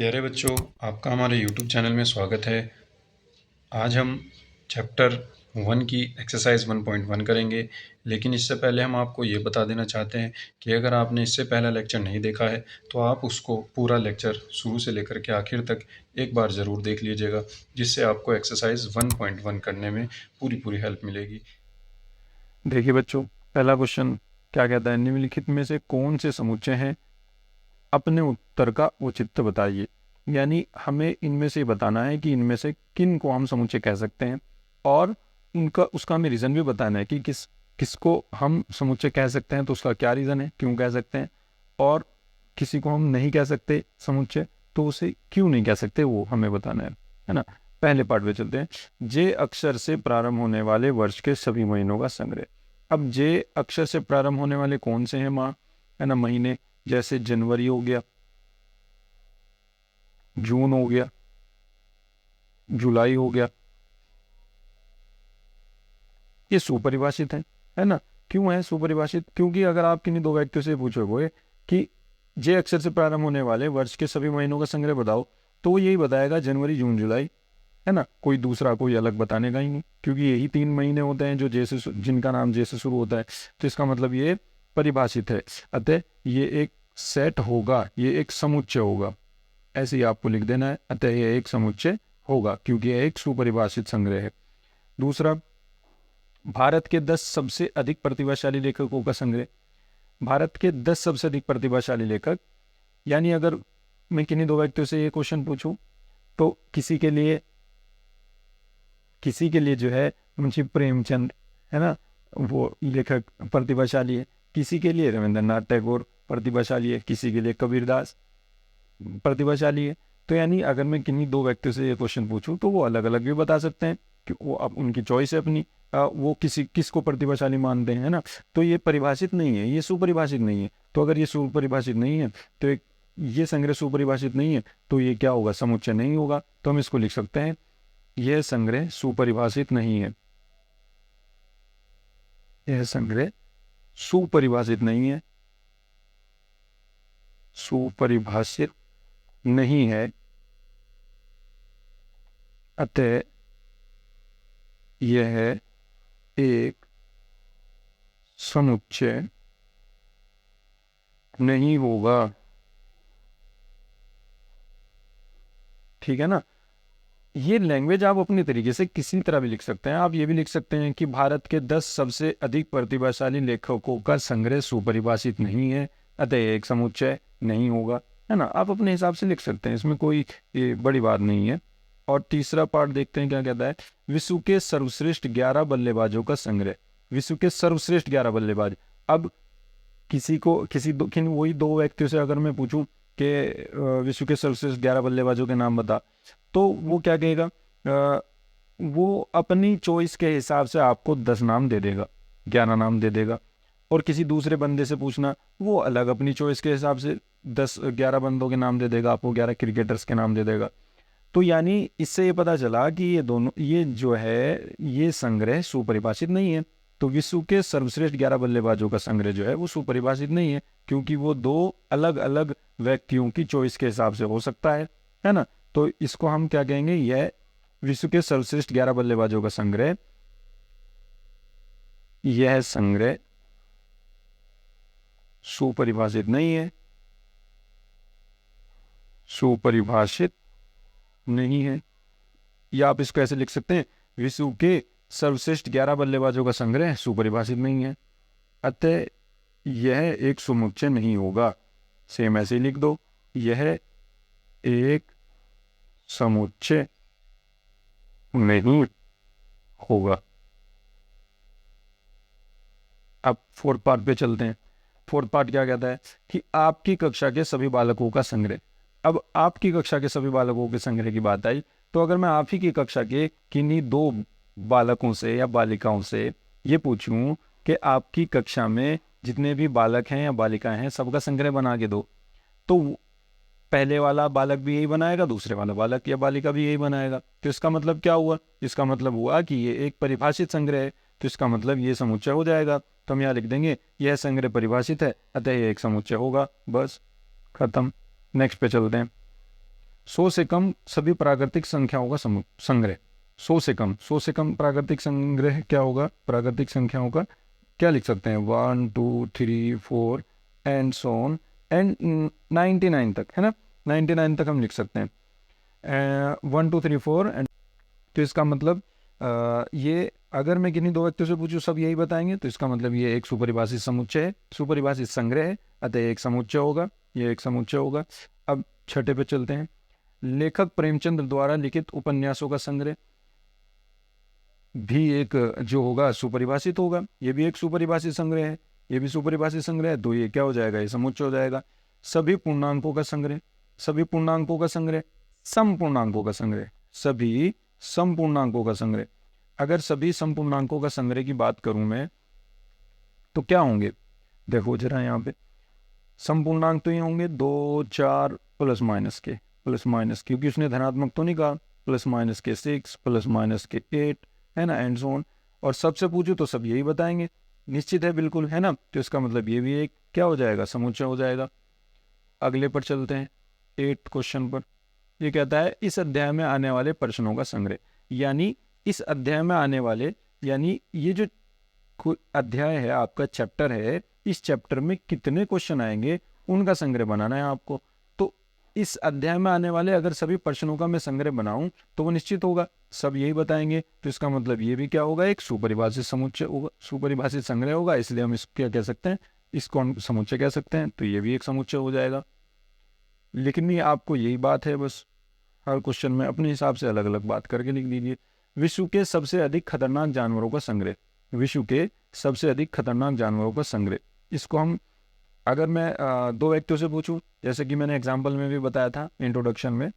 प्यारे बच्चों, आपका हमारे यूट्यूब चैनल में स्वागत है। आज हम चैप्टर 1 की एक्सरसाइज 1.1 करेंगे, लेकिन इससे पहले हम आपको ये बता देना चाहते हैं कि अगर आपने इससे पहला लेक्चर नहीं देखा है तो आप उसको पूरा लेक्चर शुरू से लेकर के आखिर तक एक बार ज़रूर देख लीजिएगा, जिससे आपको एक्सरसाइज 1.1 करने में पूरी पूरी हेल्प मिलेगी। देखिए बच्चों, पहला क्वेश्चन क्या कहता है, निम्नलिखित में से कौन से समुच्चय हैं, अपने उत्तर का औचित्य बताइए। यानी हमें इनमें से बताना है कि इनमें से किन को हम समुच्चय कह सकते हैं और उनका उसका हमें रीज़न भी बताना है कि किसको हम समुच्चय कह सकते हैं, तो उसका क्या रीज़न है, क्यों कह सकते हैं, और किसी को हम नहीं कह सकते समुच्चय तो उसे क्यों नहीं कह सकते, वो हमें बताना है ना। पहले पार्ट पे चलते हैं। जे अक्षर से प्रारंभ होने वाले वर्ष के सभी महीनों का संग्रह। अब जे अक्षर से प्रारंभ होने वाले कौन से हैं माँ, है ना, महीने, जैसे जनवरी हो गया, जून हो गया, जुलाई हो गया, ये सुपरिभाषित है ना। क्यों है सुपरिभाषित? क्योंकि अगर आप किन्हीं दो व्यक्तियों से पूछोगे कि जे अक्षर से प्रारंभ होने वाले वर्ष के सभी महीनों का संग्रह बताओ, तो वो यही बताएगा जनवरी जून जुलाई, है ना। कोई दूसरा कोई अलग बताने का ही नहीं, क्योंकि यही 3 महीने होते हैं जो जैसे जिनका नाम जैसे शुरू होता है। तो इसका मतलब ये परिभाषित है, अतः ये एक सेट होगा, ये एक समुच्चय होगा। ऐसे ही आपको लिख देना है, अतः ये एक समुच्चय होगा क्योंकि यह एक सुपरिभाषित संग्रह है। दूसरा, भारत के 10 सबसे अधिक प्रतिभाशाली लेखकों का संग्रह। भारत के 10 सबसे अधिक प्रतिभाशाली लेखक, यानी अगर मैं किन्हीं दो व्यक्तियों से ये क्वेश्चन पूछूं तो किसी के लिए जो है मुंशी प्रेमचंद, है ना, वो लेखक प्रतिभाशाली है। किसी के लिए रविंद्रनाथ टैगोर प्रतिभाशाली है, किसी के लिए कबीरदास प्रतिभाशाली है। तो यानी अगर मैं किन्हीं दो व्यक्तियों से ये क्वेश्चन पूछूं तो वो अलग अलग भी बता सकते हैं कि वो अब उनकी चॉइस है अपनी, वो किसको प्रतिभाशाली मानते हैं, है ना। तो ये परिभाषित नहीं है, ये सुपरिभाषित नहीं है। तो अगर ये सुपरिभाषित नहीं है तो ये संग्रह सुपरिभाषित नहीं है तो ये क्या होगा, समुच्चय नहीं होगा। तो हम इसको लिख सकते हैं, यह संग्रह सुपरिभाषित नहीं है, यह संग्रह सुपरिभाषित नहीं है, सुपरिभाषित नहीं है, अतः यह एक समुच्चय नहीं होगा। ठीक है ना। ये लैंग्वेज आप अपने तरीके से किसी तरह भी लिख सकते हैं। आप ये भी लिख सकते हैं कि भारत के 10 सबसे अधिक प्रतिभाशाली लेखकों का संग्रह सुपरिभाषित नहीं है, अतः यह एक समुच्चय नहीं होगा, है ना। आप अपने हिसाब से लिख सकते हैं, इसमें कोई ये बड़ी बात नहीं है। और तीसरा पार्ट देखते हैं क्या कहता है। विश्व के सर्वश्रेष्ठ 11 बल्लेबाजों का संग्रह। विश्व के सर्वश्रेष्ठ 11 बल्लेबाज। अब किसी को वही दो व्यक्तियों से अगर मैं पूछूं कि विश्व के सर्वश्रेष्ठ 11 बल्लेबाजों के नाम बता, तो वो क्या कहेगा, वो अपनी चॉइस के हिसाब से आपको 10 नाम दे देगा, 11 नाम दे देगा। और किसी दूसरे बंदे से पूछना, वो अलग अपनी चॉइस के हिसाब से 10-11 बंदों के नाम दे देगा, आपको 11 क्रिकेटर्स के नाम दे देगा। तो यानी इससे ये पता चला कि ये जो है ये संग्रह सुपरिभाषित नहीं है। तो विश्व के सर्वश्रेष्ठ 11 बल्लेबाजों का संग्रह जो है वो सुपरिभाषित नहीं है, क्योंकि वो दो अलग अलग व्यक्तियों की चॉइस के हिसाब से हो सकता है ना। तो इसको हम क्या कहेंगे, यह विश्व के सर्वश्रेष्ठ 11 बल्लेबाजों का संग्रह, यह संग्रह सुपरिभाषित नहीं है, सुपरिभाषित नहीं है। या आप इसको ऐसे लिख सकते हैं, विश्व के सर्वश्रेष्ठ 11 बल्लेबाजों का संग्रह सुपरिभाषित नहीं है, अतः यह एक समुच्चय नहीं होगा। सेम ऐसे ही लिख दो, यह एक समुच्चय नहीं होगा। अब फोर्थ पार्ट पे चलते हैं। फोर्थ पार्ट क्या कहता है कि आपकी कक्षा के सभी बालकों का संग्रह। अब आपकी कक्षा के सभी बालकों के संग्रह की बात आई, तो अगर मैं आप ही की कक्षा के किन्हीं दो बालकों से या बालिकाओं से ये पूछूं कि आपकी कक्षा में जितने भी बालक हैं या बालिकाएं हैं सबका संग्रह बना के दो, तो पहले वाला बालक भी यही बनाएगा, दूसरे वाला बालक या बालिका भी यही बनाएगा। तो इसका मतलब क्या हुआ, इसका मतलब हुआ कि ये एक परिभाषित संग्रह है, तो इसका मतलब ये समुच्चय हो जाएगा। तो हम यहाँ लिख देंगे, यह संग्रह परिभाषित है, अतः ये एक समुच्चय होगा। बस खत्म। नेक्स्ट पे चलते हैं। 100 से कम सभी प्राकृतिक संख्याओं का संग्रह। 100 से कम प्राकृतिक संग्रह क्या होगा, प्राकृतिक संख्याओं का क्या लिख सकते हैं, 1 2 3 4 एंड सो ऑन एंड 99 तक, है ना, 99 तक हम लिख सकते हैं, 1 2 3 4 एंड। तो इसका मतलब ये अगर मैं किन्हीं दो व्यक्तियों से पूछूं सब यही बताएंगे, तो इसका मतलब ये एक सुपरिभाषित समुच्चय है, सुपरिभाषित संग्रह है, अतः एक समुच्चय होगा, ये एक समुच्चय होगा। अब छठे पे चलते हैं। लेखक प्रेमचंद द्वारा लिखित उपन्यासों का संग्रह भी एक जो होगा सुपरिभाषित होगा, ये भी एक सुपरिभाषित संग्रह है, ये भी सुपरिभाषित संग्रह है, तो ये क्या हो जाएगा, ये समुच्चय हो जाएगा। सभी पूर्णांकों का संग्रह, सभी पूर्णांकों का संग्रह, समपूर्णांकों का संग्रह, सभी समपूर्णांकों का संग्रह। अगर सभी समपूर्णांकों का संग्रह की बात करूं मैं तो क्या होंगे, देखो जरा यहाँ पे समपूर्णांक तो ये होंगे 2 4 प्लस माइनस क्योंकि उसने धनात्मक तो नहीं कहा, प्लस माइनस के 6 प्लस माइनस के 8, है ना, एंड सो ऑन। और सबसे पूछूं तो सब यही बताएंगे, निश्चित है बिल्कुल, है ना, तो इसका मतलब ये भी एक क्या हो जाएगा, समुच्चय हो जाएगा। अगले पर चलते हैं, 8th क्वेश्चन पर। ये कहता है इस अध्याय में आने वाले प्रश्नों का संग्रह, यानी इस अध्याय में आने वाले, यानी ये जो अध्याय है आपका, चैप्टर है, इस चैप्टर में कितने क्वेश्चन आएंगे उनका संग्रह बनाना है आपको। तो इस अध्याय में आने वाले अगर सभी प्रश्नों का मैं संग्रह बनाऊं तो वो निश्चित होगा, सब यही बताएंगे, तो इसका मतलब ये भी क्या होगा, एक सुपरिभाषित समुच्चय होगा, सुपरिभाषित संग्रह होगा, इसलिए हम इसको क्या कह सकते हैं, इसको हम समुच्चय कह सकते हैं, तो ये भी एक समुच्चय हो जाएगा। लिखनी आपको यही बात है, बस हर क्वेश्चन में अपने हिसाब से अलग अलग बात करके लिख दीजिए। विश्व के सबसे अधिक खतरनाक जानवरों का संग्रह, विश्व के सबसे अधिक खतरनाक जानवरों का संग्रह, इसको हम अगर मैं दो व्यक्तियों से पूछूं, जैसे कि मैंने एग्जाम्पल में भी बताया था इंट्रोडक्शन में,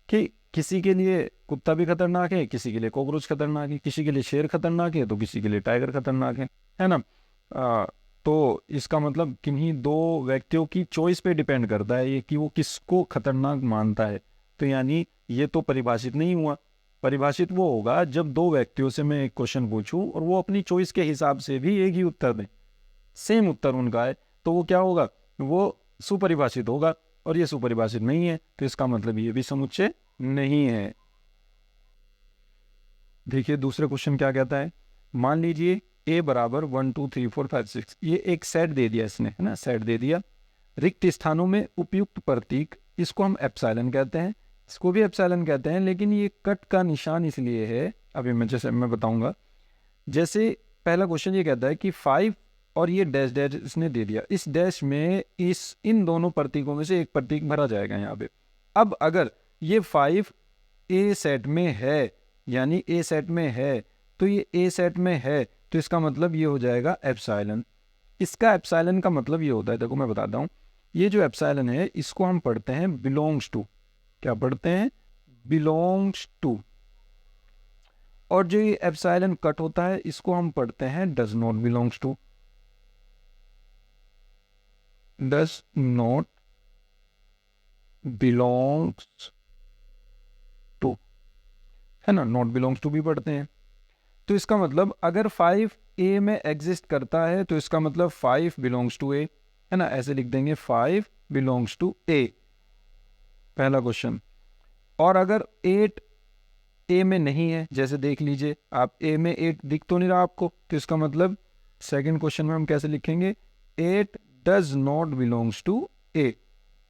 कि किसी के लिए कुत्ता भी खतरनाक है, किसी के लिए कॉकरोच खतरनाक है, किसी के लिए शेर खतरनाक है, तो किसी के लिए टाइगर खतरनाक है ना। तो इसका मतलब किन्हीं दो व्यक्तियों की चॉइस पे डिपेंड करता है ये कि वो किसको खतरनाक मानता है। तो यानी ये तो परिभाषित नहीं हुआ, परिभाषित वो होगा जब दो व्यक्तियों से मैं एक क्वेश्चन पूछूं और वो अपनी चॉइस के हिसाब से भी एक ही उत्तर दें, सेम उत्तर उनका है, तो वो क्या होगा, वो सुपरिभाषित होगा। और ये सुपरिभाषित नहीं है, तो इसका मतलब ये भी समुच्चय नहीं है। देखिए दूसरा क्वेश्चन क्या कहता है, मान लीजिए a बराबर 1 2 3 4 5 6, ये एक सेट दे दिया इसने, है ना, सेट दे दिया। रिक्त स्थानों में उपयुक्त प्रतीक, इसको हम एप्सिलॉन कहते हैं, इसको भी एप्सिलॉन कहते हैं, लेकिन ये कट का निशान इसलिए है, अभी मैं जैसे मैं बताऊंगा। जैसे पहला क्वेश्चन ये कहता है कि 5 और ये डैश डैश इसने दे दिया, इस डैश में इस इन दोनों प्रतीकों में से एक प्रतीक भरा जाएगा यहाँ पे। अब अगर ये 5 ए सेट में है, यानी ए सेट में है, तो ये ए सेट में है, तो इसका मतलब ये हो जाएगा एप्सिलॉन। इसका एप्सिलॉन का मतलब ये होता है, देखो मैं बताता हूँ, ये जो एप्सिलॉन है इसको हम पढ़ते हैं बिलोंग्स टू, क्या पढ़ते हैं, बिलोंग्स टू। और जो ये एप्सिलॉन कट होता है इसको हम पढ़ते हैं does not belongs to, does not belongs to, है ना, नॉट बिलोंग्स टू भी पढ़ते हैं। तो इसका मतलब अगर 5 ए में एग्जिस्ट करता है तो इसका मतलब 5 बिलोंग्स टू ए, है ना, ऐसे लिख देंगे 5 बिलोंग्स टू ए, पहला क्वेश्चन। और अगर 8 ए में नहीं है, जैसे देख लीजिए आप, ए में 8 दिख तो नहीं रहा आपको, तो इसका मतलब सेकंड क्वेश्चन में हम कैसे लिखेंगे, 8 डज नॉट बिलोंग्स टू ए।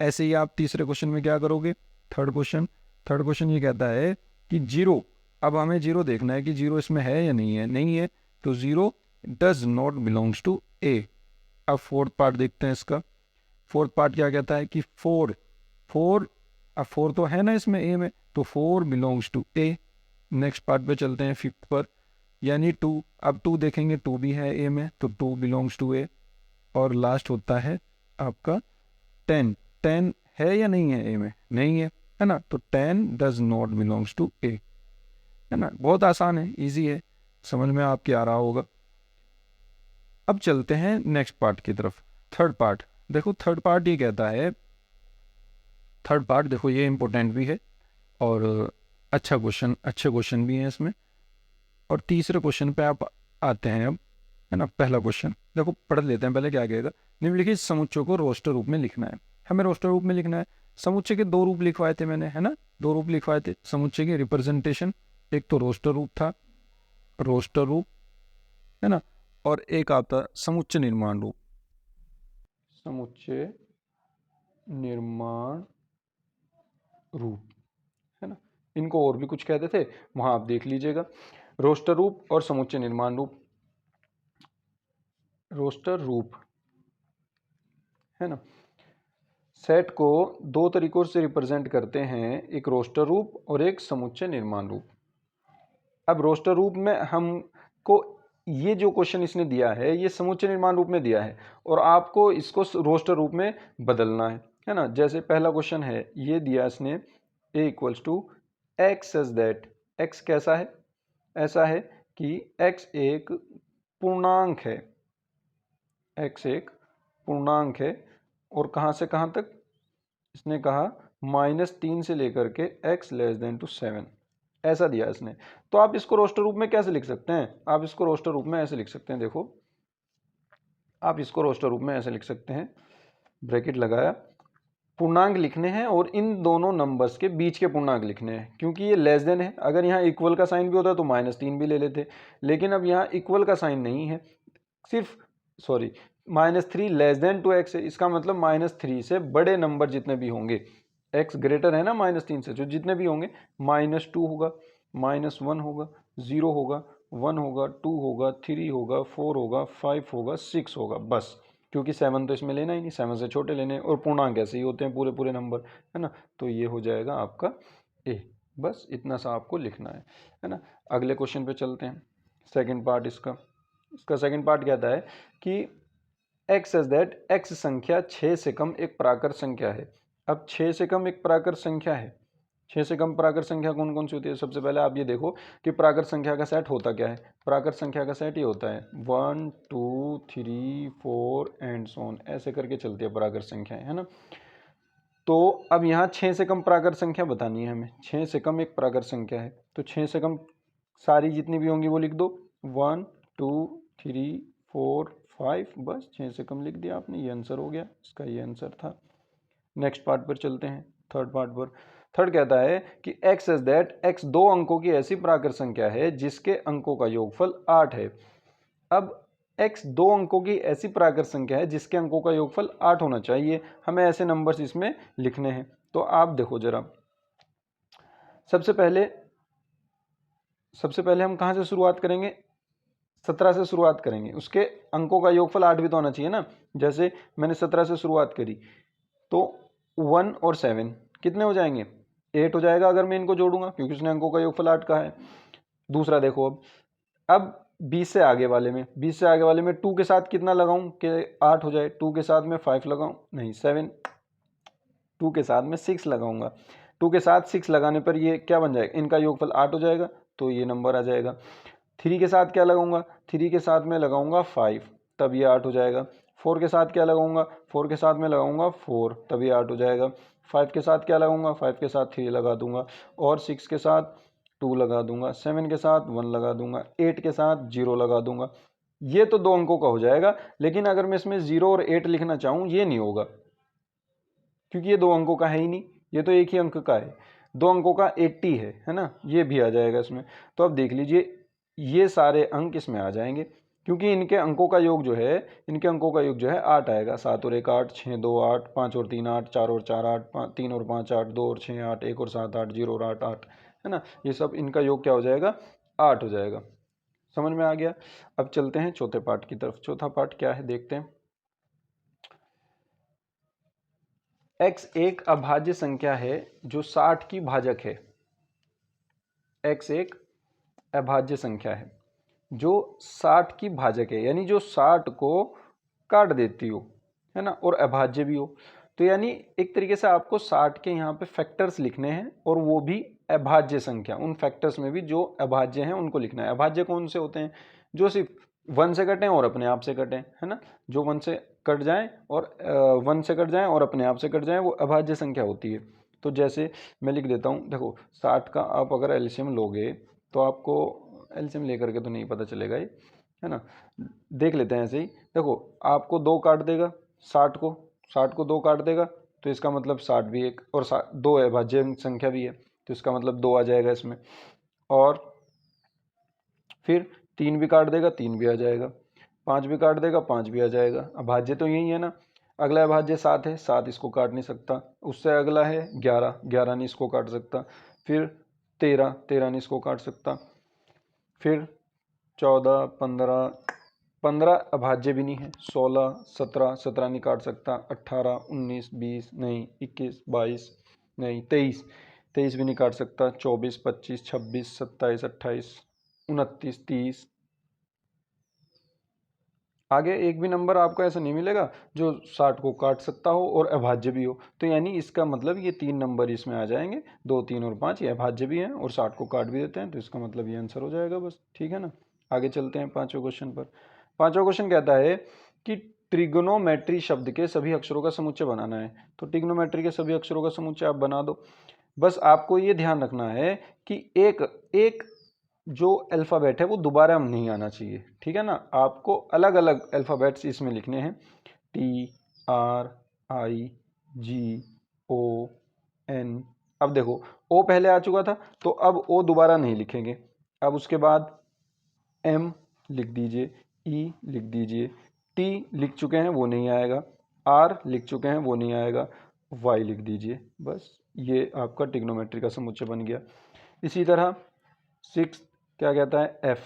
ऐसे ही आप तीसरे क्वेश्चन में क्या करोगे, थर्ड क्वेश्चन ये कहता है कि 0, अब हमें 0 देखना है कि 0 इसमें है या नहीं है, नहीं है, तो 0 डज नॉट बिलोंग्स टू ए। अब फोर्थ पार्ट देखते हैं इसका, फोर्थ पार्ट क्या कहता है कि 4 अब 4 तो है ना इसमें ए में, तो 4 belongs to A. Next part पे चलते हैं, फिफ्थ पर, यानी 2, अब 2 देखेंगे, 2 भी है ए में, तो 2 बिलोंग्स टू ए। और लास्ट होता है आपका 10 है या नहीं है ए में, नहीं है ना, तो 10 डज नॉट बिलोंग्स टू ए, है ना, बहुत आसान है, इजी है, समझ में आपके आ रहा होगा। अब चलते हैं नेक्स्ट पार्ट की तरफ, थर्ड पार्ट। देखो थर्ड पार्ट ये कहता है, थर्ड पार्ट देखो ये इंपॉर्टेंट भी है और अच्छे क्वेश्चन भी हैं इसमें। और तीसरे क्वेश्चन पे आप आते हैं अब, है ना। पहला क्वेश्चन देखो पढ़ लेते हैं पहले, क्या कहेगा, निम्नलिखित समुच्चयों को रोस्टर रूप में लिखना है, हमें रोस्टर रूप में लिखना है। समुच्चय के दो रूप लिखवाए थे मैंने, है ना, दो रूप लिखवाए थे समुच्चय के रिप्रेजेंटेशन, एक तो रोस्टर रूप था, रोस्टर रूप, है ना, और एक आता समुच्चय निर्माण रूप, समुच्चय निर्माण रूप, है ना। इनको और भी कुछ कहते थे, वहां आप देख लीजिएगा। रोस्टर रूप और समुच्चय निर्माण रूप, रोस्टर रूप, है ना, सेट को दो तरीकों से रिप्रेजेंट करते हैं, एक रोस्टर रूप और एक समुच्चय निर्माण रूप। अब रोस्टर रूप में हमको ये जो क्वेश्चन इसने दिया है ये समुच्चय निर्माण रूप में दिया है और आपको इसको रोस्टर रूप में बदलना है ना। जैसे पहला क्वेश्चन है, ये दिया इसने a equals to x as that, x कैसा है, ऐसा है कि x एक पूर्णांक है, x एक पूर्णांक है और कहाँ से कहाँ तक, इसने कहा -3 से लेकर के x लेस देन टू 7, ऐसा दिया इसने। तो आप इसको रोस्टर रूप में कैसे लिख सकते हैं, आप इसको रोस्टर रूप में ऐसे लिख सकते हैं, देखो आप इसको रोस्टर रूप में ऐसे लिख सकते हैं, ब्रैकेट लगाया, पूर्णांक लिखने हैं और इन दोनों नंबर्स के बीच के पूर्णांक लिखने हैं, क्योंकि ये लेस देन है। अगर यहाँ इक्वल का साइन भी होता तो -3 भी ले लेते, लेकिन अब यहाँ इक्वल का साइन नहीं है, सिर्फ sorry -3 less than two x है, इसका मतलब -3 से बड़े नंबर जितने भी होंगे, x ग्रेटर है ना -3 से, जो जितने भी होंगे, -2 होगा, -1 होगा, 0 होगा, 1 होगा, 2 होगा, 3 होगा, 4 होगा, 5 होगा, 6 होगा, बस। क्योंकि 7 तो इसमें लेना ही नहीं, 7 से छोटे लेने, और पूर्णांक ऐसे ही होते हैं पूरे पूरे नंबर, है ना। तो ये हो जाएगा आपका a, बस इतना सा आपको लिखना है ना। अगले क्वेश्चन पे चलते हैं, सेकंड पार्ट इसका सेकंड पार्ट कहता है कि x एज दैट x संख्या 6 से कम एक प्राकृत संख्या है। अब 6 से कम एक प्राकृत संख्या है, 6 से कम प्राकृत संख्या कौन कौन सी होती है। सबसे पहले आप ये देखो कि प्राकृत संख्या का सेट होता क्या है। प्राकृत संख्या का सेट ये होता है 1 2 3 4 एंड सो ऑन, ऐसे करके चलती है प्राकृत संख्याएं, है ना। तो अब यहाँ 6 से कम प्राकृत संख्या बतानी है हमें, 6 से कम एक प्राकृत संख्या है, तो 6 से कम सारी जितनी भी होंगी वो लिख दो, 1 2 3 4 5, बस 6 से कम लिख दिया आपने, ये आंसर हो गया, इसका ये आंसर था। नेक्स्ट पार्ट पर चलते हैं, थर्ड पार्ट पर। थर्ड कहता है कि x एज दैट x दो अंकों की ऐसी प्राकृत संख्या है जिसके अंकों का योगफल 8 है। अब x दो अंकों की ऐसी प्राकृत संख्या है जिसके अंकों का योगफल 8 होना चाहिए, हमें ऐसे नंबर्स इसमें लिखने हैं। तो आप देखो जरा, सबसे पहले हम कहाँ से शुरुआत करेंगे, 17 से शुरुआत करेंगे, उसके अंकों का योगफल 8 भी तो होना चाहिए ना। जैसे मैंने 17 से शुरुआत करी तो 1 और 7 कितने हो जाएंगे, 8 हो जाएगा अगर मैं इनको जोड़ूंगा, क्योंकि उसने अंकों का योगफल 8 कहा है। दूसरा देखो, अब 20 से आगे वाले में 2 के साथ कितना लगाऊं कि 8 हो जाए, 2 के साथ में 5 लगाऊं, नहीं 7, 2 के साथ में 6 लगाऊंगा, 2 के साथ 6 लगाने पर ये क्या बन जाएगा, इनका योगफल 8 हो जाएगा, तो ये नंबर आ जाएगा। 3 के साथ क्या लगाऊंगा, 3 के साथ में लगाऊंगा 5, तब ये 8 हो जाएगा। 4 के साथ क्या लगाऊंगा, 4 के साथ में लगाऊंगा 4, तब ये 8 हो जाएगा। 5 के साथ क्या लगाऊंगा, 5 के साथ 3 लगा दूंगा, और 6 के साथ 2 लगा दूंगा, 7 के साथ 1 लगा दूंगा, 8 के साथ 0 लगा दूंगा। ये तो 2 अंकों का हो जाएगा, लेकिन अगर मैं इसमें 0 और 8 लिखना चाहूँ ये नहीं होगा, क्योंकि ये 2 अंकों का है ही नहीं, ये तो एक ही अंक का है, 2 अंकों का 80 है ना, ये भी आ जाएगा इसमें। तो अब देख लीजिए ये सारे अंक इसमें आ जाएंगे, क्योंकि इनके अंकों का योग जो है 8 आएगा। 7 और 1 8, 6 2 8, 5 और 3 8, 4 और 4 8, 3 और 5 8, 2 और 6 8, 1 और 7 8, 0 और 8 8, है ना। ये सब इनका योग क्या हो जाएगा, 8 हो जाएगा। समझ में आ गया। अब चलते हैं चौथे पार्ट की तरफ। चौथा पार्ट क्या है देखते हैं। x एक अभाज्य संख्या है जो 60 की भाजक है। x एक अभाज्य संख्या है जो 60 की भाजक है, यानी जो 60 को काट देती हो, है ना, और अभाज्य भी हो। तो यानी एक तरीके से आपको 60 के यहाँ पे फैक्टर्स लिखने हैं, और वो भी अभाज्य संख्या, उन फैक्टर्स में भी जो अभाज्य हैं उनको लिखना है। अभाज्य कौन से होते हैं, जो सिर्फ 1 से कटें और अपने आप से कटें, है ना, जो 1 से कट जाएं और 1 से कट जाएं और अपने आप से कट जाएं, वो अभाज्य संख्या होती है। तो जैसे मैं लिख देता हूँ, देखो 60 का आप अगर एलसीएम लोगे तो आपको एलसीएम लेकर के तो नहीं पता चलेगा ये, है ना, देख लेते हैं ऐसे ही। देखो आपको 2 काट देगा 60 को 2 काट देगा, तो इसका मतलब 60 भी एक, और 2 अभाज्य संख्या भी है तो इसका मतलब 2 आ जाएगा इसमें, और फिर 3 भी काट देगा 3 भी आ जाएगा, 5 भी काट देगा 5 भी आ जाएगा। अभाज्य तो यही है ना। अगला अभाज्य 7 है, 7 इसको काट नहीं सकता। उससे अगला है 11, 11 नहीं इसको काट सकता। फिर 13, 13 नहीं इसको काट सकता। फिर 14, 15, 15 अभाज्य भी नहीं है। 16, 17, 17 नहीं काट सकता। 18, 19, 20 नहीं, 21, 22 नहीं, 23, 23 भी नहीं काट सकता। 24, 25, 26, 27, 28, 29, 30। आगे एक भी नंबर आपको ऐसा नहीं मिलेगा जो 60 को काट सकता हो और अभाज्य भी हो। तो यानी इसका मतलब ये 3 नंबर इसमें आ जाएंगे, 2, 3 और 5, ये अभाज्य भी हैं और 60 को काट भी देते हैं। तो इसका मतलब ये आंसर हो जाएगा बस, ठीक है ना। आगे चलते हैं 5वें क्वेश्चन पर। 5वां क्वेश्चन कहता है कि ट्रिग्नोमेट्री शब्द के सभी अक्षरों का समुच्चय बनाना है। तो ट्रिग्नोमेट्री के सभी अक्षरों का समुच्चय आप बना दो। बस आपको ये ध्यान रखना है कि एक जो अल्फ़ाबेट है वो दोबारा नहीं आना चाहिए, ठीक है ना। आपको अलग अलग अल्फ़ाबेट्स इसमें लिखने हैं, TRIGON। अब देखो ओ पहले आ चुका था तो अब ओ दोबारा नहीं लिखेंगे। अब उसके बाद M लिख दीजिए, E लिख दीजिए, T लिख चुके हैं वो नहीं आएगा, R लिख चुके हैं वो नहीं आएगा, Y लिख दीजिए। बस ये आपका ट्रिग्नोमेट्री का समुच्चय बन गया। इसी तरह 6 क्या कहता है, F।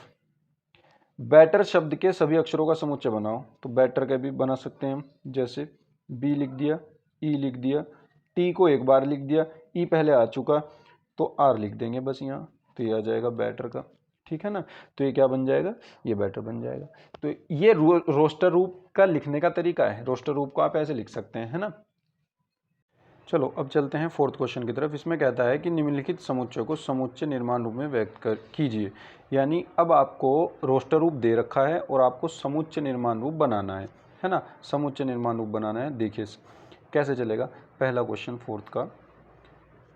बैटर शब्द के सभी अक्षरों का समुच्चय बनाओ। तो बैटर का भी बना सकते हैं हम, जैसे B लिख दिया, E लिख दिया, T को एक बार लिख दिया, E पहले आ चुका तो R लिख देंगे बस यहाँ, तो ये आ जाएगा बैटर का, ठीक है ना। तो ये क्या बन जाएगा, ये बैटर बन जाएगा। तो ये रोस्टर रूप का लिखने का तरीका है। रोस्टर रूप को आप ऐसे लिख सकते हैं, है ना। चलो अब चलते हैं 4th क्वेश्चन की तरफ। इसमें कहता है कि निम्नलिखित समुच्चय को समुच्चय निर्माण रूप में व्यक्त कीजिए। यानी अब आपको रोस्टर रूप दे रखा है और आपको समुच्चय निर्माण रूप बनाना है ना। समुच्चय निर्माण रूप बनाना है। देखिए कैसे चलेगा। पहला क्वेश्चन 4th का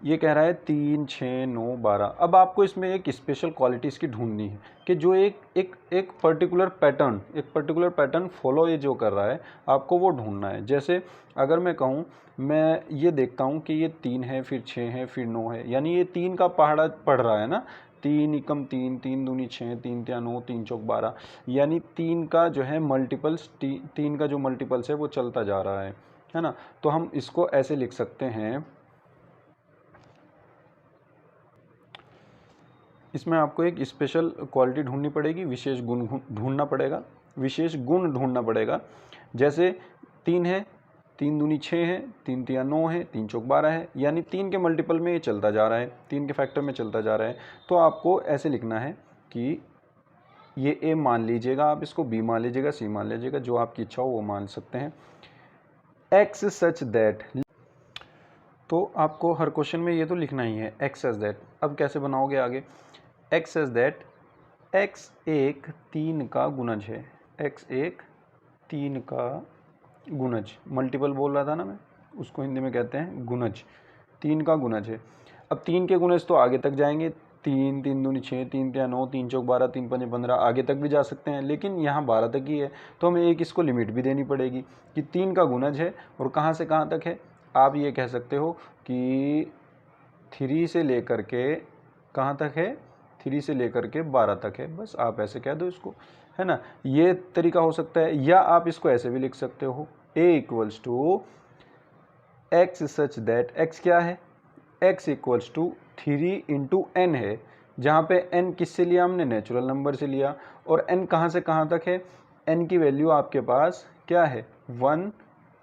ये कह रहा है 3, 6, 9, 12। अब आपको इसमें एक स्पेशल क्वालिटी इसकी ढूंढनी है कि जो एक पर्टिकुलर पैटर्न फॉलो ये जो कर रहा है आपको वो ढूंढना है। जैसे अगर मैं कहूँ, मैं ये देखता हूँ कि ये 3 है, फिर 6 है, फिर 9 है, यानी ये 3 का पहाड़ा पड़ रहा है ना। 3 एकम 3, 3 दूनी 6, 3 तिया 9, 3 चौक 12, यानी 3 का जो है मल्टीपल्स, 3 का जो मल्टीपल्स है वो चलता जा रहा है ना। तो हम इसको ऐसे लिख सकते हैं। इसमें आपको एक स्पेशल क्वालिटी ढूंढनी पड़ेगी, विशेष गुण ढूंढना पड़ेगा। जैसे 3 है, 3 दूनी 6 है, 3 तिया 9 है, 3 चौक 12 है, यानी 3 के मल्टीपल में ये चलता जा रहा है, 3 के फैक्टर में चलता जा रहा है। तो आपको ऐसे लिखना है कि ये A मान लीजिएगा, आप इसको B मान लीजिएगा, C मान लीजिएगा, जो आपकी इच्छा हो वो मान सकते हैं। X सच दैट, तो आपको हर क्वेश्चन में ये तो लिखना ही है, X सच दैट। अब कैसे बनाओगे आगे, X सच दैट x एक 3 का गुणज है, x एक 3 का गुणज, मल्टीपल बोल रहा था ना मैं, उसको हिंदी में कहते हैं गुणज, 3 का गुणज है। अब 3 के गुणज तो आगे तक जाएंगे, 3, 3 दूनी 6, 3 तिया 9, 3 चौक 12, 3 पंजे 15, आगे तक भी जा सकते हैं, लेकिन यहाँ 12 तक ही है। तो हमें एक इसको लिमिट भी देनी पड़ेगी कि 3 का गुणज है और कहाँ से कहाँ तक है। आप ये कह सकते हो कि 3 से लेकर के कहाँ तक है, 3 से लेकर के 12 तक है, बस आप ऐसे कह दो इसको, है ना। ये तरीका हो सकता है, या आप इसको ऐसे भी लिख सकते हो, A equals to x such that, x क्या है, x equals to 3 into n है, जहाँ पे n किससे लिया हमने, नेचुरल नंबर से लिया, और n कहाँ से कहाँ तक है, n की वैल्यू आपके पास क्या है, 1,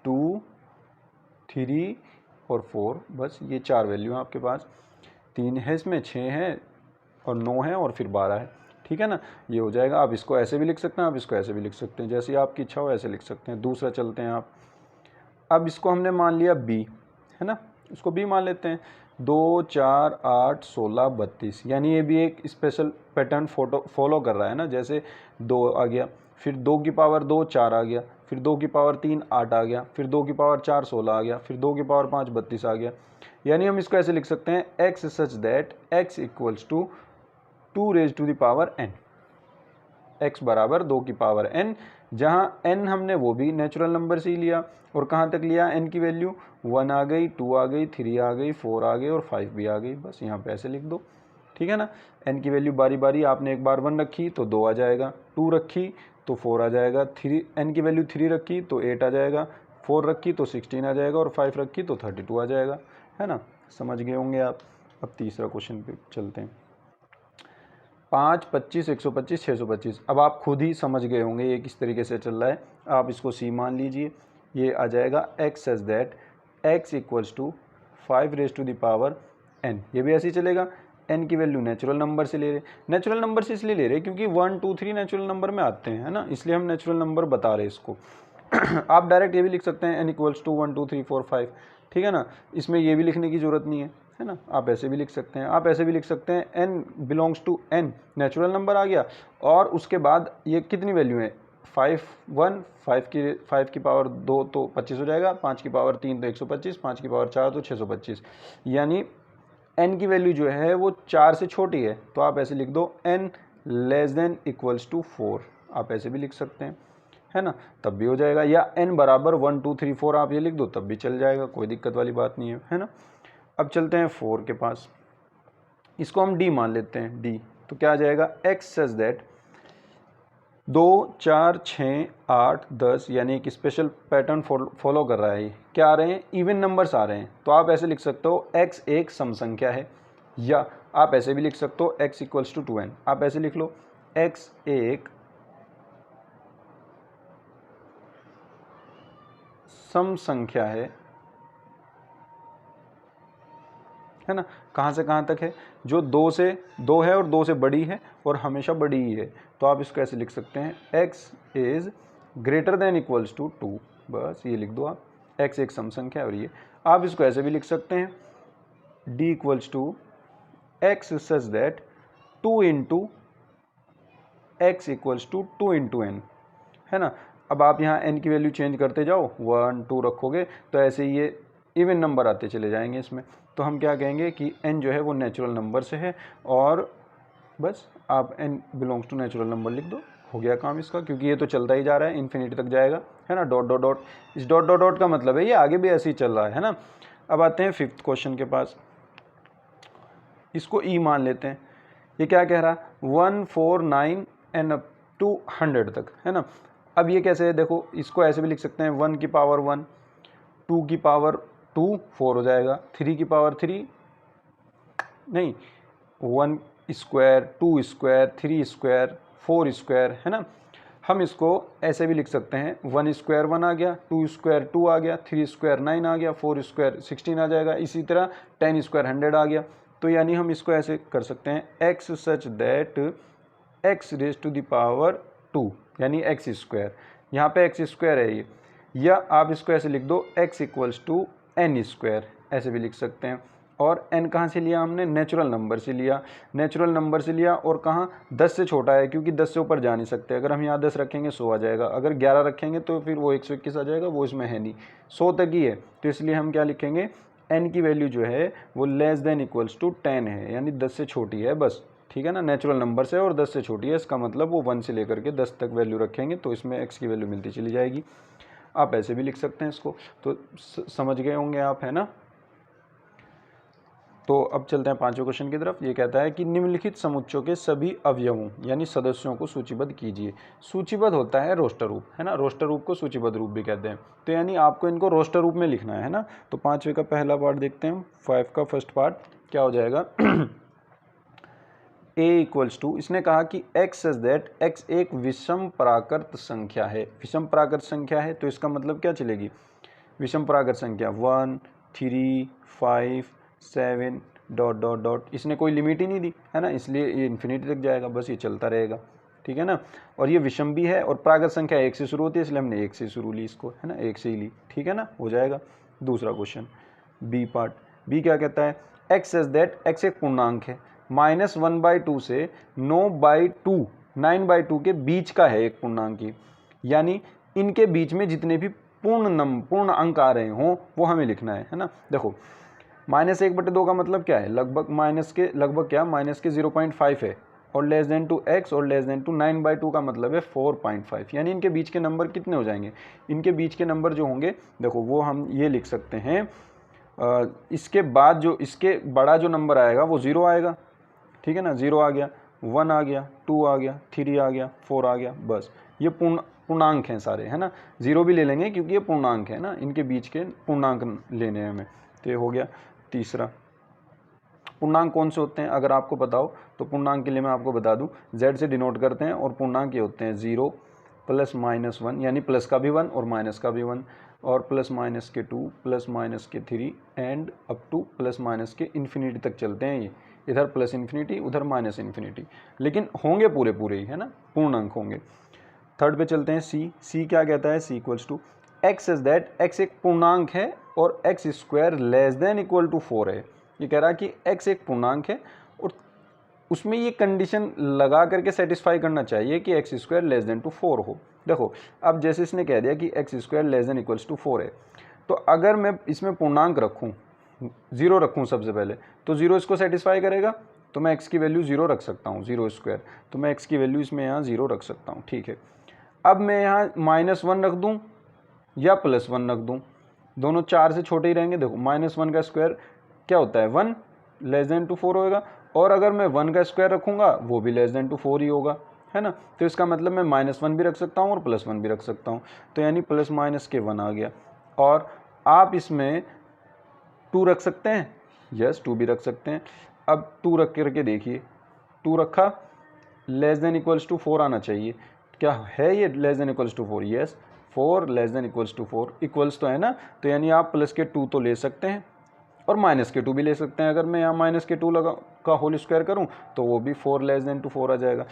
2, 3 और 4, बस ये 4 वैल्यू हैं आपके पास। 3 है इसमें, 6 है और 9 है और फिर 12 है, ठीक है ना। ये हो जाएगा। आप इसको ऐसे भी लिख सकते हैं, आप इसको ऐसे भी लिख सकते हैं, जैसी आपकी इच्छा हो ऐसे लिख सकते हैं। दूसरा चलते हैं आप, अब इसको हमने मान लिया B, है ना, इसको B मान लेते हैं। 2, 4, 8, 16, 32, यानी ये भी एक स्पेशल पैटर्न फॉलो कर रहा है ना। जैसे 2 आ गया, फिर 2 की पावर 2 4 आ गया, फिर 2 की पावर 3 8 आ गया, फिर 2 की पावर 4 16 आ गया, फिर 2 की पावर 5 32 आ गया। यानी हम इसको ऐसे लिख सकते हैं, x such that x equals to 2 raise to the power n, x बराबर 2 की पावर n, जहाँ n हमने वो भी नेचुरल नंबर से ही लिया, और कहाँ तक लिया, n की वैल्यू 1 आ गई, 2 आ गई, 3 आ गई, 4 आ गई और 5 भी आ गई, बस यहाँ पे ऐसे लिख दो, ठीक है ना। n की वैल्यू बारी बारी, आपने एक बार 1 रखी तो 2 आ जाएगा, 2 रखी तो 4 आ जाएगा, 3 n की वैल्यू 3 रखी तो 8 आ जाएगा, 4 रखी तो 16 आ जाएगा और 5 रखी तो 32 आ जाएगा, है ना। समझ गए होंगे आप। अब तीसरा क्वेश्चन पे चलते हैं। 5, 25, 125, 625। अब आप खुद ही समझ गए होंगे ये किस तरीके से चल रहा है। आप इसको c मान लीजिए, ये आ जाएगा x such that x equals to 5 raise to the power n। ये भी ऐसे ही चलेगा। n की वैल्यू नेचुरल नंबर से ले रहे, नेचुरल नंबर से इसलिए ले रहे क्योंकि 1, 2, 3 नेचुरल नंबर में आते हैं, है ना, इसलिए हम नेचुरल नंबर बता रहे हैं इसको। आप डायरेक्ट ये भी लिख सकते हैं n इक्वल्स टू 1, 2, 3, 4, 5, ठीक है ना, इसमें ये भी लिखने की ज़रूरत नहीं है ना। आप ऐसे भी लिख सकते हैं, आप ऐसे भी लिख सकते हैं n belongs to n, natural number आ गया, और उसके बाद ये कितनी वैल्यू है 5, 1, 5 की पावर 2 तो 25 हो जाएगा, 5 की पावर 3 तो 125, 5 की पावर 4 तो 625, यानी n की वैल्यू जो है वो 4 से छोटी है, तो आप ऐसे लिख दो n less than equals to 4, आप ऐसे भी लिख सकते हैं, है ना, तब भी हो जाएगा, या n बराबर 1, 2, 3, 4 आप ये लिख दो तब भी चल जाएगा, कोई दिक्कत वाली बात नहीं है ना। अब चलते हैं 4 के पास, इसको हम d मान लेते हैं, d तो क्या आ जाएगा x सच दैट 2, 4, 6, 8, 10, यानी एक स्पेशल पैटर्न फॉलो कर रहा है। ये क्या आ रहे हैं, इवन नंबर्स आ रहे हैं, तो आप ऐसे लिख सकते हो x एक सम संख्या है, या आप ऐसे भी लिख सकते हो x इक्वल्स टू 2n, आप ऐसे लिख लो x एक सम संख्या है ना। कहाँ से कहाँ तक है, जो 2 से 2 है और 2 से बड़ी है और हमेशा बड़ी ही है, तो आप इसको ऐसे लिख सकते हैं x is greater than equals to 2, बस ये लिख दो आप, x एक सम संख्या है। और ये आप इसको ऐसे भी लिख सकते हैं d equals to x such that 2 into x equals to 2 into n, है ना। अब आप यहाँ n की वैल्यू चेंज करते जाओ, 1, 2 रखोगे तो ऐसे ही ये इवन नंबर आते चले जाएंगे इसमें, तो हम क्या कहेंगे कि n जो है वो नेचुरल नंबर से है, और बस आप n belongs to natural number लिख दो, हो गया काम इसका, क्योंकि ये तो चलता ही जा रहा है, इन्फिनिटी तक जाएगा, है ना। डॉट डॉट डॉट, इस डॉट डॉट डॉट का मतलब है ये आगे भी ऐसे ही चल रहा है ना। अब आते हैं 5th क्वेश्चन के पास, इसको e मान लेते हैं। ये क्या कह रहा है 1, 4, 9 एंड अप टू 100 तक, है ना। अब ये कैसे है, देखो इसको ऐसे भी लिख सकते हैं 1 की पावर 1, 2 की पावर 2 4 हो जाएगा, 3 की पावर 3 नहीं 1 स्क्वायर, 2 स्क्वायर, 3 स्क्वायर, 4 स्क्वायर, है ना। हम इसको ऐसे भी लिख सकते हैं 1 स्क्वायर 1 आ गया, 2 स्क्वायर 2 आ गया, 3 स्क्वायर 9 आ गया, 4 स्क्वायर 16 आ जाएगा, इसी तरह 10 स्क्वायर 100 आ गया। तो यानी हम इसको ऐसे कर सकते हैं x such that x raise to the power 2, यानी x स्क्वायर, यहाँ पे x स्क्वायर है ये, या आप इसको ऐसे लिख दो x equals to n square, ऐसे भी लिख सकते हैं। और n कहाँ से लिया हमने, नेचुरल नंबर से लिया, नेचुरल नंबर से लिया, और कहाँ 10 से छोटा है, क्योंकि 10 से ऊपर जा नहीं सकते, अगर हम यहाँ 10 रखेंगे 100 आ जाएगा, अगर 11 रखेंगे तो फिर वो 121 आ जाएगा, वो इसमें है नहीं, 100 तक ही है, तो इसलिए हम क्या लिखेंगे n की वैल्यू जो है वो लेस देन इक्वल्स टू 10 है, यानी 10 से छोटी है बस, ठीक है ना, नेचुरल नंबर से और 10 से छोटी है, इसका मतलब वो 1 से लेकर के 10 तक वैल्यू रखेंगे तो इसमें x की वैल्यू मिलती चली जाएगी। आप ऐसे भी लिख सकते हैं इसको, तो समझ गए होंगे आप, है ना। तो अब चलते हैं 5वें क्वेश्चन की तरफ। ये कहता है कि निम्नलिखित समुच्चयों के सभी अवयवों यानी सदस्यों को सूचीबद्ध कीजिए। सूचीबद्ध होता है रोस्टर रूप, है ना, रोस्टर रूप को सूचीबद्ध रूप भी कहते हैं, तो यानी आपको इनको रोस्टर रूप में लिखना है ना। तो 5वें का पहला पार्ट देखते हैं, 5 का फर्स्ट पार्ट क्या हो जाएगा a इक्वल्स टू, इसने कहा कि x सच दैट x एक विषम प्राकृत संख्या है, विषम प्राकृत संख्या है, तो इसका मतलब क्या चलेगी, विषम प्राकृत संख्या 1, 3, 5, 7 डॉट डॉट डॉट, इसने कोई लिमिट ही नहीं दी, है ना, इसलिए ये इन्फिनिटी तक जाएगा, बस ये चलता रहेगा, ठीक है ना। और ये विषम भी है, और प्राकृत संख्या 1 से शुरू होती है, इसलिए हमने 1 से शुरू ली इसको, है ना, 1 से ही ली, ठीक है ना, हो जाएगा। दूसरा क्वेश्चन बी पार्ट, बी क्या कहता है, x सच दैट x एक पूर्णांक है, -1/2 से 9/2, 9/2 के बीच का है एक पूर्णांक ही, यानी इनके बीच में जितने भी पूर्ण अंक आ रहे हों वो हमें लिखना है ना। देखो -1/2 का मतलब क्या है, लगभग माइनस के लगभग क्या, माइनस के 0.5 है, और लेस देन टू x और लेस देन टू 9/2 का मतलब है 4.5, यानी इनके बीच के नंबर कितने हो जाएंगे? इनके बीच के नंबर जो होंगे देखो वो हम ये लिख सकते हैं, इसके बाद जो इसके बड़ा जो नंबर आएगा वो 0 आएगा, ठीक है ना, 0 आ गया, 1 आ गया, 2 आ गया, 3 आ गया, 4 आ गया, बस ये पूर्णांक हैं सारे, है ना। 0 भी ले लेंगे क्योंकि ये पूर्णांक है ना, इनके बीच के पूर्णांक लेने हैं हमें। तो ये हो गया तीसरा। पूर्णांक कौन से होते हैं अगर आपको बताओ तो पूर्णांक के लिए मैं आपको बता दूं, z से डिनोट करते हैं और पूर्णांक ये होते हैं 0 प्लस माइनस 1, यानी प्लस का भी 1 और माइनस का भी 1, और प्लस माइनस के 2, प्लस माइनस के 3 and up two plus minus के इन्फिनिटी तक चलते हैं। ये इधर प्लस इन्फिनिटी उधर माइनस इन्फिनिटी, लेकिन होंगे पूरे पूरे ही, है ना, पूर्णांक होंगे। थर्ड पे चलते हैं, सी क्या कहता है? C equals to x is that, x एक पूर्णांक है और x square less than equal to 4 है। ये कह रहा है कि एक्स एक पूर्णांक है और उसमें ये कंडीशन लगा करके सेटिस्फाई करना चाहिए कि x square less than to 4 हो। देखो अब जैसे इसने कह दिया कि x square less than equals to 4 है, तो अगर मैं इसमें पूर्णांक रखूँ, 0 रखूँ सबसे पहले, तो 0 इसको सेटिस्फाई करेगा, तो मैं x की वैल्यू 0 रख सकता हूँ, 0 स्क्वायर, तो मैं x की वैल्यू इसमें यहाँ 0 रख सकता हूँ, ठीक है। अब मैं यहाँ -1 रख दूँ या +1 रख दूँ, दोनों 4 से छोटे ही रहेंगे। देखो -1 का स्क्वायर क्या होता है? 1, लेस देन टू 4 होएगा, और अगर मैं 1 का स्क्वायर रखूँगा वो भी लेस देन टू 4 ही होगा, है ना। तो इसका मतलब मैं -1 भी रख सकता हूँ और +1 भी रख सकता हूँ, तो यानी प्लस माइनस के 1 आ गया। और आप इसमें 2 रख सकते हैं, यस 2 भी रख सकते हैं। अब 2 रख करके देखिए, 2 रखा, लेस देन इक्वल्स टू 4 आना चाहिए, क्या है ये less than equals to 4? Yes, 4 less than equals to 4, equals तो है ना, तो यानी आप प्लस के 2 तो ले सकते हैं और माइनस के 2 भी ले सकते हैं। अगर मैं यहाँ माइनस के 2 लगा का होल स्क्वायर करूँ तो वो भी 4 लेस देन टू 4 आ जाएगा,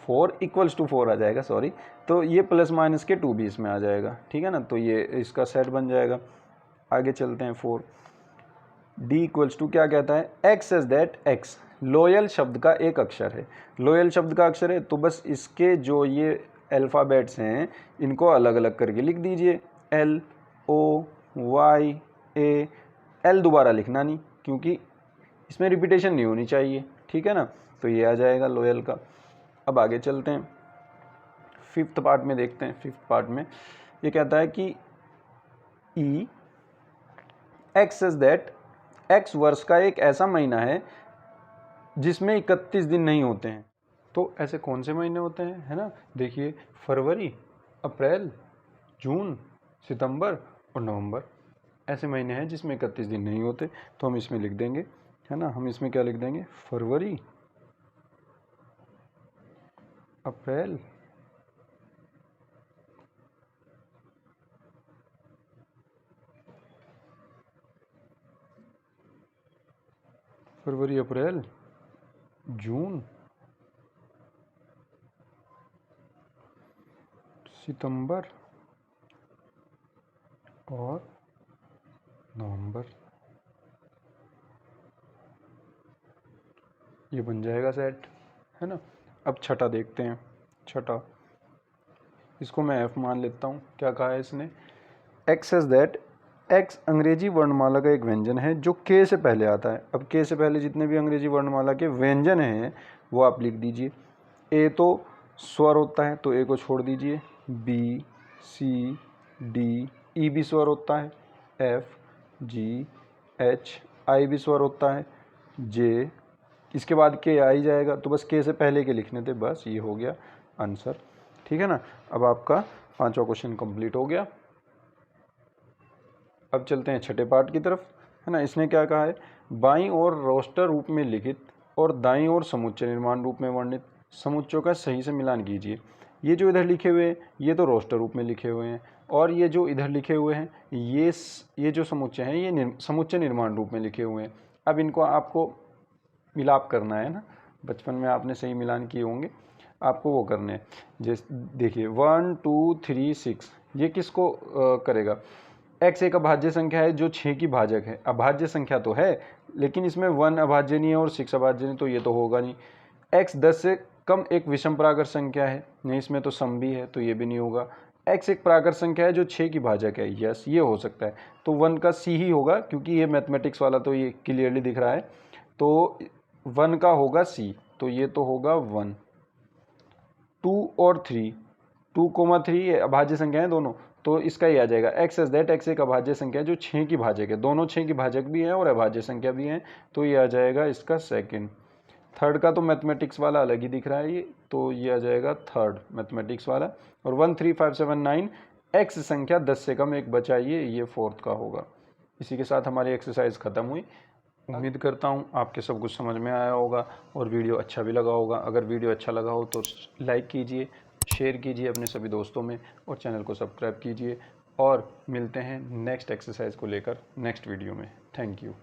4 इक्वल्स टू 4 आ जाएगा, सॉरी। तो ये प्लस माइनस के 2 भी इसमें आ जाएगा, ठीक है ना, तो ये इसका सेट बन जाएगा। आगे चलते हैं, 4 डी इक्वल्स टू क्या कहता है? X is that, x loyal शब्द का एक अक्षर है, लोयल शब्द का अक्षर है, तो बस इसके जो ये अल्फ़ाबेट्स हैं इनको अलग अलग करके लिख दीजिए, L O Y A, L दोबारा लिखना नहीं क्योंकि इसमें रिपीटेशन नहीं होनी चाहिए, ठीक है ना, तो ये आ जाएगा लोयल का। अब आगे चलते हैं, फिफ्थ पार्ट में देखते हैं। फिफ्थ पार्ट में ये कहता है कि ई एक्स इज दैट, एक्स वर्ष का एक ऐसा महीना है जिसमें 31 दिन नहीं होते हैं। तो ऐसे कौन से महीने होते हैं, है ना, देखिए फरवरी, अप्रैल, जून, सितंबर और नवंबर, ऐसे महीने हैं जिसमें 31 दिन नहीं होते। तो हम इसमें लिख देंगे, है ना, हम इसमें क्या लिख देंगे? फरवरी, अप्रैल, फरवरी, अप्रैल, जून, सितंबर और नवंबर, ये बन जाएगा सेट, है ना। अब छठा देखते हैं, छठा, इसको मैं F मान लेता हूँ। क्या कहा है इसने? एक्स इज दैट, एक्स अंग्रेजी वर्णमाला का एक व्यंजन है जो के से पहले आता है। अब के से पहले जितने भी अंग्रेजी वर्णमाला के व्यंजन हैं वो आप लिख दीजिए। ए तो स्वर होता है तो ए को छोड़ दीजिए, बी, सी, डी, ई भी स्वर होता है, एफ, जी, एच, आई भी स्वर होता है, जे, इसके बाद के आ ही जाएगा, तो बस के से पहले के लिखने थे, बस ये हो गया आंसर, ठीक है ना। अब आपका 5वां क्वेश्चन कंप्लीट हो गया। अब चलते हैं छठे पार्ट की तरफ, है ना। इसने क्या कहा है? बाईं ओर रोस्टर रूप में लिखित और दाईं ओर समुच्चय निर्माण रूप में वर्णित समुच्चयों का सही से मिलान कीजिए। ये जो इधर लिखे हुए हैं ये तो रोस्टर रूप में लिखे हुए हैं, और ये जो इधर लिखे हुए हैं ये जो समुच्चय हैं ये समुच्चय निर्माण रूप में लिखे हुए हैं। अब इनको आपको मिलाप करना है ना, बचपन में आपने सही मिलान किए होंगे, आपको वो करने हैं। जैसे देखिए 1 2 3 6, ये किसको करेगा? x एक अभाज्य संख्या है जो 6 की भाजक है, अभाज्य संख्या तो है लेकिन इसमें 1 अभाज्य नहीं है और 6 अभाज्य नहीं, तो ये तो होगा नहीं। x 10 से कम एक विषम प्राकृत संख्या है, नहीं इसमें तो सम भी है तो ये भी नहीं होगा। x एक प्राकृत संख्या है जो 6 की भाजक है, यस ये हो सकता है, तो 1 का c ही होगा क्योंकि ये मैथमेटिक्स वाला तो ये क्लियरली दिख रहा है, तो 1 का होगा c, तो ये तो होगा 1। 2 और 3, 2,3 अभाज्य संख्या है दोनों, तो इसका ही आ जाएगा एक्स एज दैट। एक्स एक अभाज्य संख्या है जो 6 की भाजक है, दोनों 6 की भाजक भी है और अभाज्य संख्या भी है, तो ये आ जाएगा इसका सेकंड। थर्ड का तो मैथमेटिक्स वाला अलग ही दिख रहा है ये, तो ये आ जाएगा थर्ड मैथमेटिक्स वाला। और 1 3 5 7 9 एक्स संख्या 10 से कम एक बचा, ये फोर्थ का होगा। इसी के साथ हमारी एक्सरसाइज खत्म हुई। उम्मीद करता हूँ आपके सब कुछ समझ में आया होगा और वीडियो अच्छा भी लगा होगा। अगर वीडियो अच्छा लगा हो तो लाइक कीजिए, शेयर कीजिए अपने सभी दोस्तों में और चैनल को सब्सक्राइब कीजिए। और मिलते हैं नेक्स्ट एक्सरसाइज को लेकर नेक्स्ट वीडियो में। Thank you.